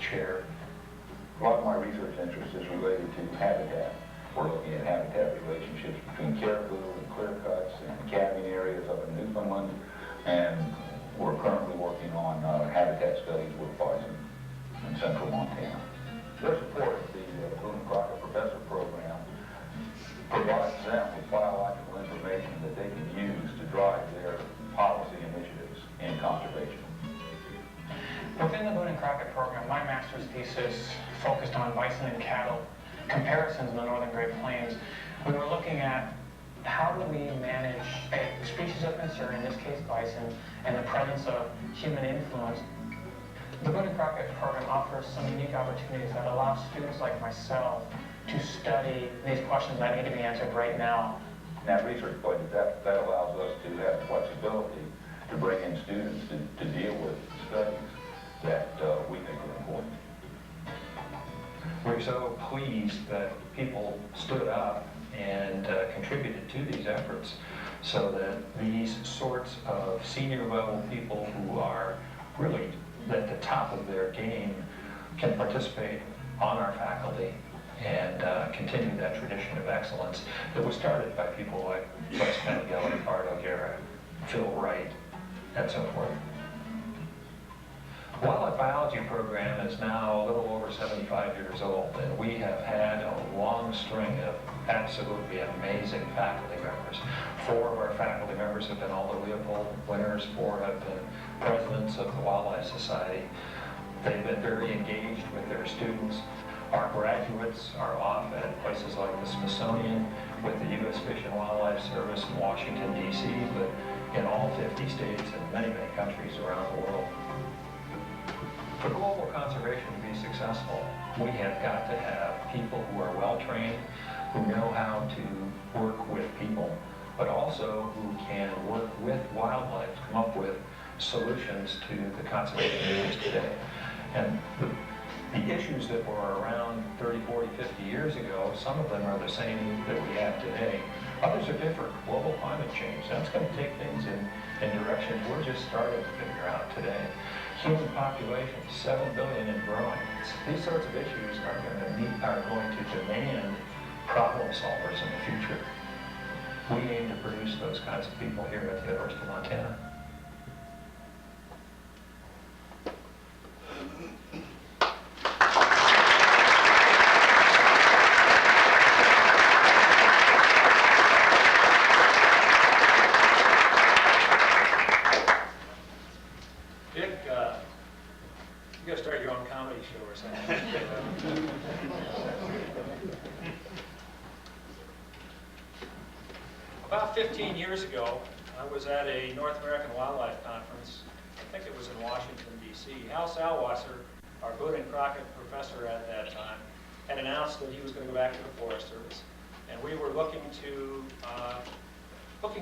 chair? A lot of my research interest is related to habitat. We're looking at habitat relationships between caribou and clear cuts and calving areas up in Newfoundland, and we're currently working on habitat studies with bison in central Montana. Their support of the Boone and Crockett Professor Program provides them with biological information that they can use to drive their policy initiatives in conservation. Within the Boone and Crockett program, my master's thesis focused on bison and cattle comparisons in the northern Great Plains. We were looking at how do we manage a species of concern, in this case bison, and the presence of human influence. The Boone and Crockett program offers some unique opportunities that allow students like myself to study these questions that need to be answered right now. In that research budget, that allows us to have flexibility to bring in students to deal with studies that we think are important. We're so pleased that people stood up and contributed to these efforts so that these sorts of senior level people who are really at the top of their game can participate on our faculty and continue that tradition of excellence that was started by people like Wes Pengelly, Bart O'Gara, Phil Wright, and so forth. The Wildlife Biology program is now a little over 75 years old, and we have had a long string of absolutely amazing faculty members. 4 of our faculty members have been Aldo Leopold winners, 4 have been presidents of the Wildlife Society. They've been very engaged with their students. Our graduates are off at places like the Smithsonian with the U.S. Fish and Wildlife Service in Washington, D.C., but in all 50 states and many, many countries around the world. For global conservation to be successful, we have got to have people who are well-trained, who know how to work with people, but also who can work with wildlife to come up with solutions to the conservation issues today. And the issues that were around 30, 40, 50 years ago, some of them are the same that we have today. Others are different. Global climate change, that's going to take things in directions we're just starting to figure out today. Human population, 7 billion and growing. These sorts of issues are going to demand problem solvers in the future. We aim to produce those kinds of people here at the University of Montana. You gotta start your own comedy show or something. About 15 years ago, I was at a North American Wildlife Conference. I think it was in Washington, D.C. Hal Salwasser, our Boone and Crockett professor at that time, had announced that he was going to go back to the Forest Service. And we were looking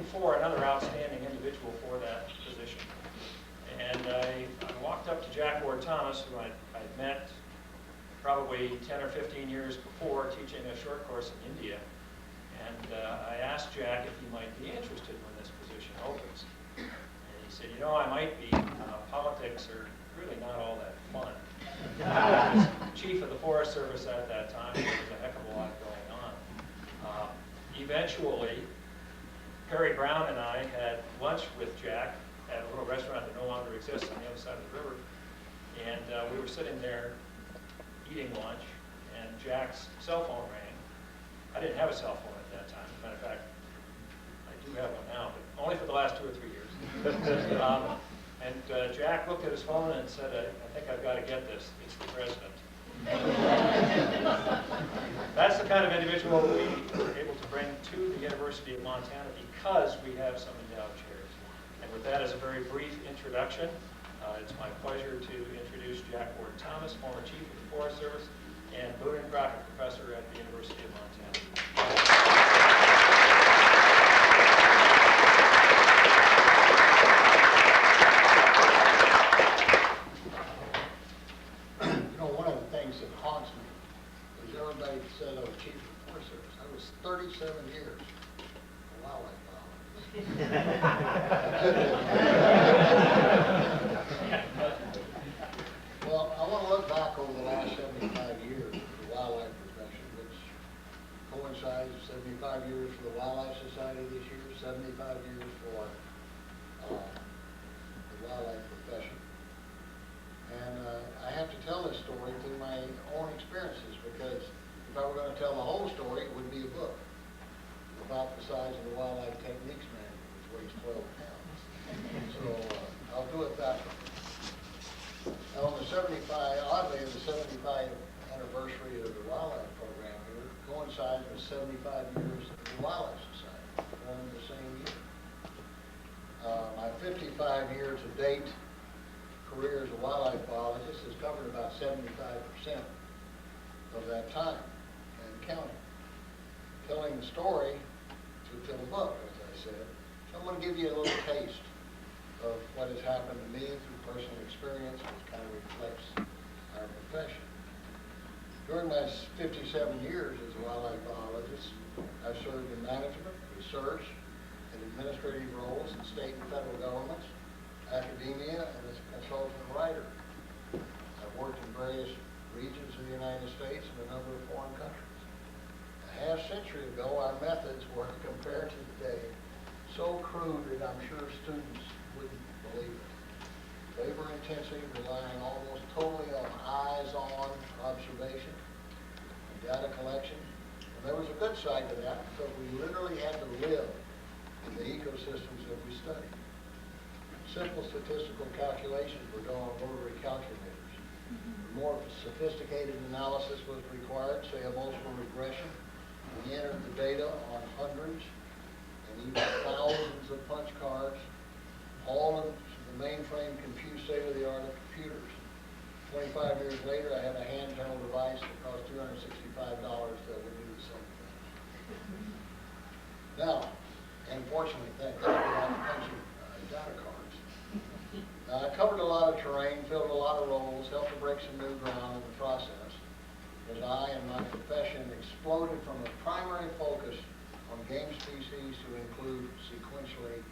for another outstanding individual for that position. And I walked up to Jack Ward Thomas, who I'd met probably 10 or 15 years before teaching a short course in India. And I asked Jack if he might be interested when this position opens. And he said, you know, I might be. Politics are really not all that fun. I was chief of the Forest Service at that time. There was a heck of a lot going on. Eventually, Perry Brown and I had lunch with Jack at a little restaurant that no longer exists on the other side of the river. And we were sitting there eating lunch, and Jack's cell phone rang. I didn't have a cell phone at that time. As a matter of fact, I do have one now, but only for the last 2 or 3 years. And Jack looked at his phone and said, I think I've got to get this. It's the president. That's the kind of individual we were able to bring to the University of Montana because we have some endowed chairs. And with that as a very brief introduction, it's my pleasure to introduce Jack Ward Thomas, former Chief of the Forest Service and Boone and Crockett Professor at the University of Montana. You know, one of the things that haunts me is everybody said I was Chief of the Forest Service. I was 37 years of wildlife biologist. Well, I want to look back over the last 75 years of the wildlife profession, which coincides with 75 years for the Wildlife Society this year, 75 years for the wildlife profession. And I have to tell this story through my own experiences, because if I were going to tell the whole story, it would be a book about the size of the Wildlife Techniques Manual, which weighs 12 pounds. So I'll do it that way. Now, on the 75th anniversary of the wildlife program here, coincides with 75 years of the Wildlife Society, born in the same year. My 55 years to date career as a wildlife biologist has covered about 75% of that time and counting. Telling the story to fill a book, as I said. So I'm going to give you a little taste of what has happened to me through personal experience, which kind of reflects our profession. During my 57 years as a wildlife biologist, I've served in management, research, and administrative roles in state and federal governments, academia, and as a consultant writer. I've worked in various regions of the United States and a number of foreign countries. A half-century ago, our methods were, compared to today, so crude that I'm sure students wouldn't believe it. Labor-intensive, relying almost totally on eyes-on observation and data collection. And there was a good side to that, because we literally had to live in the ecosystems that we studied. Simple statistical calculations were done on rotary calculators. More sophisticated analysis was required, say a multiple regression. We entered the data on hundreds and even thousands of punch cards, all of the mainframe state-of-the-art of computers. 25 years later, I have a handheld device that costs $265 that would do the same thing. Now, unfortunately, thank God, we have punchy data cards. I covered a lot of terrain, filled a lot of roles, helped to break some new ground in the process, as I and my profession exploded from a primary focus on game species to include sequentially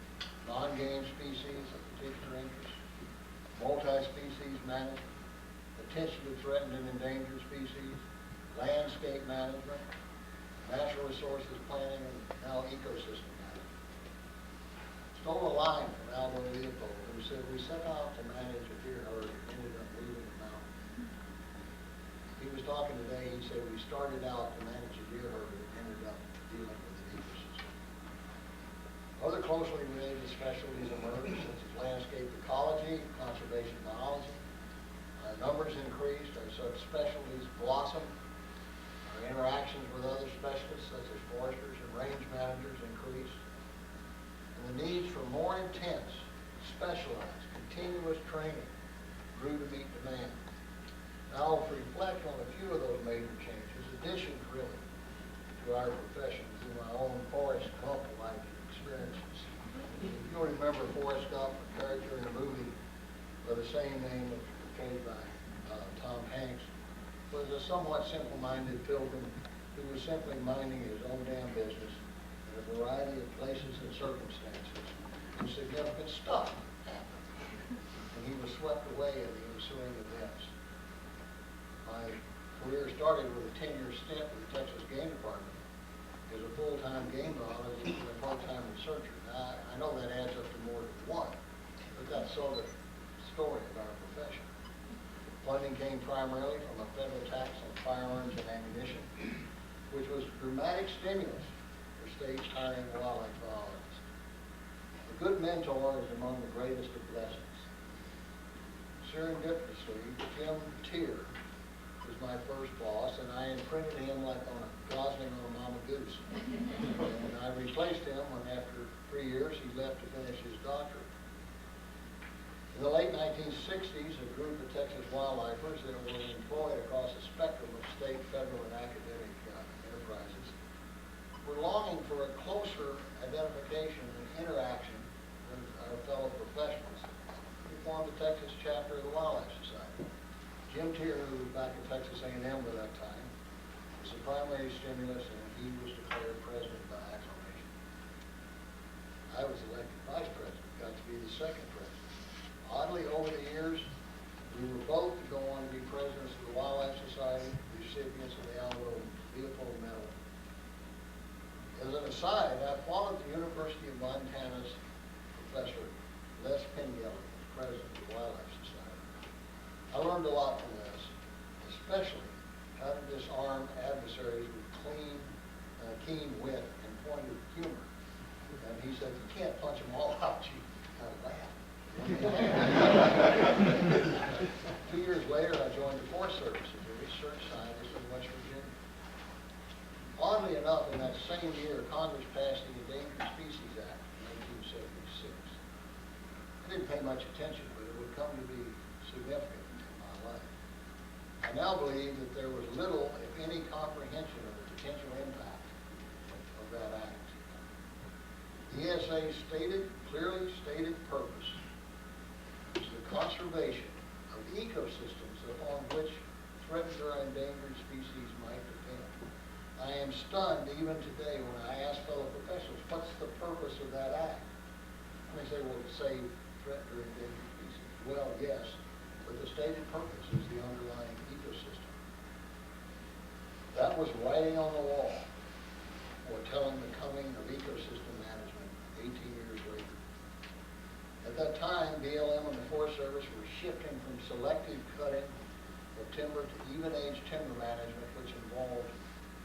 non-game species of particular interest, multi-species management, potentially threatened and endangered species, landscape management, natural resources planning, and now ecosystem management. Stole a line from Aldo Leopold, who said, "We set out to manage a deer herd and ended up leaving a mountain." He was talking today, he said, "We started out to manage a deer herd and ended up dealing with an ecosystem." Other closely related specialties emerged, such as landscape ecology, conservation biology. Our numbers increased, our subspecialties blossomed, our interactions with other specialists, such as foresters and range managers, increased. And the needs for more intense, specialized, continuous training grew to meet demand. Now I'll reflect on a few of those major changes, additions really, to our profession through my own Forrest Gump-like experiences. If you'll remember Forrest Gump, a character in a movie by the same name, portrayed by Tom Hanks, was a somewhat simple-minded pilgrim who was simply minding his own damn business in a variety of places and circumstances, and significant stuff happened, and he was swept away in the ensuing events. My career started with a 10-year stint with the Texas Game Department as a full-time game biologist and a part-time researcher. Now, I know that adds up to more than one, but that's sort of the story of our profession. Funding came primarily from a federal tax on firearms and ammunition, which was a dramatic stimulus for states hiring wildlife biologists. A good mentor is among the greatest of blessings. Serendipitously, Jim Tier was my first boss, and I imprinted him like on a gosling on a mama goose. And I replaced him when, after 3 years, he left to finish his doctorate. In the late 1960s, a group of Texas wildlifers that were employed across a spectrum of state, federal, and academic enterprises were longing for a closer identification and interaction with our fellow professionals. We formed the Texas chapter of the Wildlife Society. Jim Tier, who was back at Texas A&M at that time, was the primary stimulus, and he was declared president by acclamation. I was elected vice president, got to be the second president. Oddly, over the years, We were both to go on to be presidents of the Wildlife Society, recipients of the Alvaro Leopold Medal. As an aside, I followed the University of Montana's Professor Les Pengelly, president of the Wildlife Society. I learned a lot from this, especially how to disarm adversaries with keen wit and pointed humor. And he said, you can't punch them all out, you gotta laugh. 2 years later, I joined the Forest Service as a research scientist in West Virginia. Oddly enough, in that same year, Congress passed the Endangered Species Act in 1976. I didn't pay much attention, but it would come to be significant in my life. I now believe that there was little, if any, comprehension of the potential impact of that act. The ESA's clearly stated purpose is the conservation of ecosystems upon which threatened or endangered species might depend. I am stunned even today when I ask fellow professionals, what's the purpose of that act? And they say, well, to save threatened or endangered species. Well, yes, but the stated purpose is the underlying ecosystem. That was writing on the wall for telling the coming of ecosystem management 18 years later. At that time, BLM and the Forest Service were shifting from selective cutting of timber to even-age timber management, which involved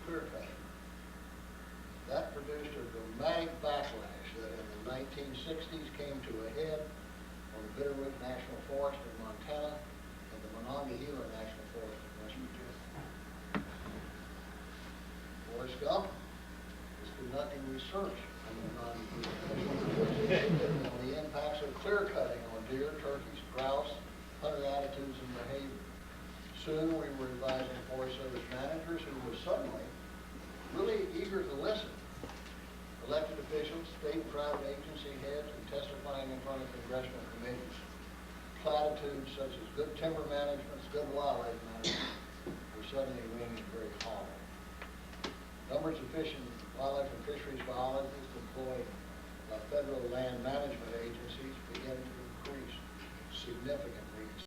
clear cutting. That produced a dramatic backlash that in the 1960s came to a head on the Bitterroot National Forest in Montana and the Monongahela National Forest in West Virginia. Forrest Gump is conducting research on the Monongahela National Forest on the impacts of clear cutting on deer, turkeys, grouse, hunter attitudes, and behavior. Soon we were advising Forest Service managers who were suddenly really eager to listen. Elected officials, state and private agency heads, and testifying in front of congressional committees. Platitudes such as good timber management, good wildlife management were suddenly ringing very hollow. Numbers of fish and wildlife and fisheries biologists employed by federal land management agencies began to increase significantly in